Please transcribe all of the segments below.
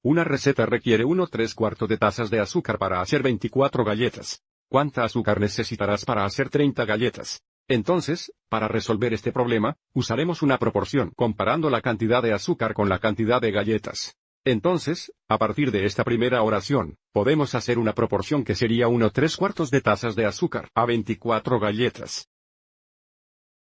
Una receta requiere 1/3 de tazas de azúcar para hacer 24 galletas. ¿Cuánta azúcar necesitarás para hacer 30 galletas? Entonces, para resolver este problema, usaremos una proporción comparando la cantidad de azúcar con la cantidad de galletas. Entonces, a partir de esta primera oración, podemos hacer una proporción que sería 1/3 de tazas de azúcar a 24 galletas.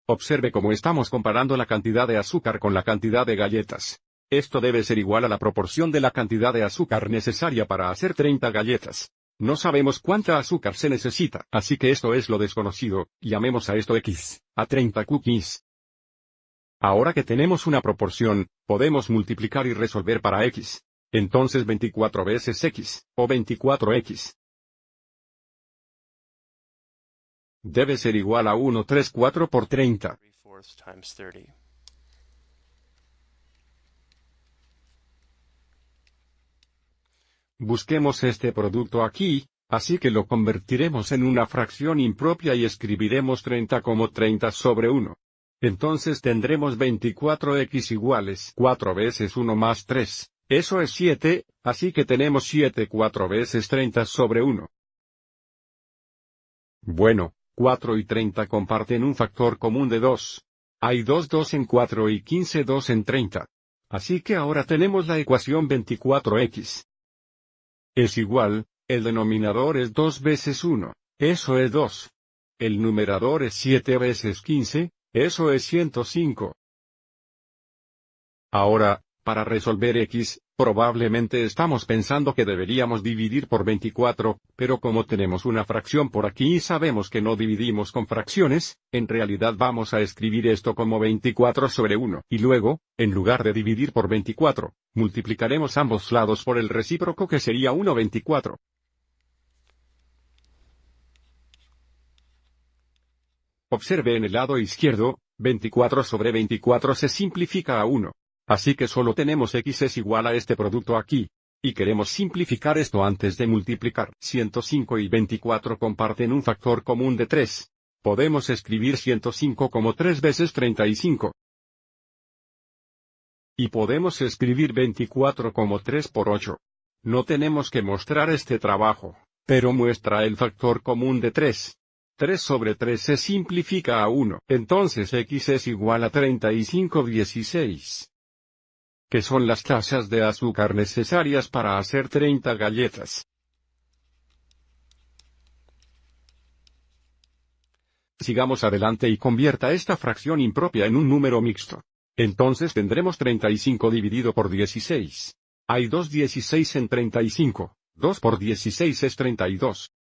Observe cómo estamos comparando la cantidad de azúcar con la cantidad de galletas. Esto debe ser igual a la proporción de la cantidad de azúcar necesaria para hacer 30 galletas. No sabemos cuánta azúcar se necesita, así que esto es lo desconocido, llamemos a esto X, a 30 cookies. Ahora que tenemos una proporción, podemos multiplicar y resolver para X. Entonces 24 veces X, o 24X. Debe ser igual a 1/3 por 30. Busquemos este producto aquí, así que lo convertiremos en una fracción impropia y escribiremos 30 como 30 sobre 1. Entonces tendremos 24x iguales 4 veces 1 más 3, eso es 7, así que tenemos 7 4 veces 30 sobre 1. Bueno, 4 y 30 comparten un factor común de 2. Hay 2 en 4 y 15 2 en 30. Así que ahora tenemos la ecuación 24x. Es igual, el denominador es 2 veces 1, eso es 2. El numerador es 7 veces 15, eso es 105. Ahora, para resolver x, probablemente estamos pensando que deberíamos dividir por 24, pero como tenemos una fracción por aquí y sabemos que no dividimos con fracciones, en realidad vamos a escribir esto como 24 sobre 1. Y luego, en lugar de dividir por 24, multiplicaremos ambos lados por el recíproco que sería 1/24. Observe en el lado izquierdo, 24 sobre 24 se simplifica a 1. Así que solo tenemos x es igual a este producto aquí. Y queremos simplificar esto antes de multiplicar. 105 y 24 comparten un factor común de 3. Podemos escribir 105 como 3 veces 35. Y podemos escribir 24 como 3 por 8. No tenemos que mostrar este trabajo, pero muestra el factor común de 3. 3 sobre 3 se simplifica a 1. Entonces x es igual a 35/16. Que son las tazas de azúcar necesarias para hacer 30 galletas. Sigamos adelante y convierta esta fracción impropia en un número mixto. Entonces tendremos 35 dividido por 16. Hay 2 16 en 35, 2 por 16 es 32.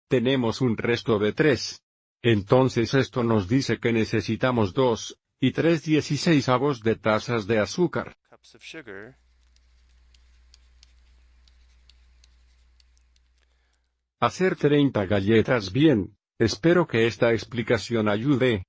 Tenemos un resto de 3. Entonces esto nos dice que necesitamos 2 y 3 16avos de tazas de azúcar. Hacer 30 galletas bien. Espero que esta explicación ayude.